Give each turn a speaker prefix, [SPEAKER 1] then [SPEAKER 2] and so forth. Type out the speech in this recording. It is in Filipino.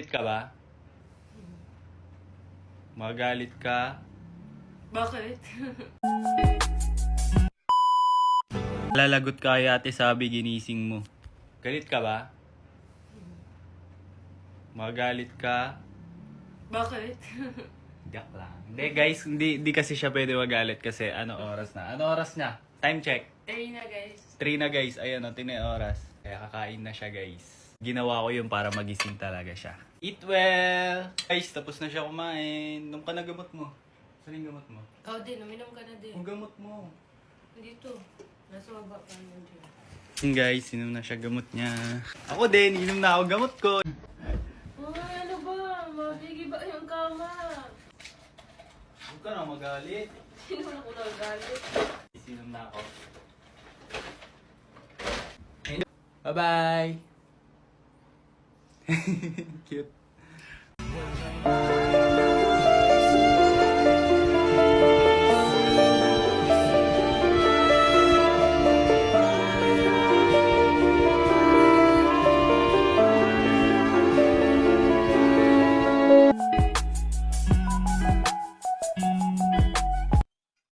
[SPEAKER 1] Galit ka ba? Magalit ka?
[SPEAKER 2] Bakit?
[SPEAKER 1] Lalagot ka kay ate sabi ginising mo. Galit ka ba? Magalit ka?
[SPEAKER 2] Bakit?
[SPEAKER 1] Joke lang. Hindi guys, hindi kasi siya pwede magalit kasi ano oras na. Ano oras na? Time check.
[SPEAKER 2] Ayun na guys.
[SPEAKER 1] 3 na guys. Ayan o, tingnan yung oras. Kaya kakain na siya guys. Ginawa ko yun para magising talaga siya. Eat well! Guys, tapos na siya kumain. Nung ka na gamot mo. Saan yung gamot mo?
[SPEAKER 2] Ikaw din, uminom ka na din.
[SPEAKER 1] Yung gamot mo.
[SPEAKER 2] Dito. Nasa baba pa naman dyan.
[SPEAKER 1] Yun guys, inom na siya gamot niya. Ako din, inom na ako gamot ko.
[SPEAKER 2] Ay, ano ba? Mabigi ba yung kama?
[SPEAKER 1] Huwag ka na magalit.
[SPEAKER 2] Sino na ko nagalit?
[SPEAKER 1] Inom na ako. Bye-bye! Cute.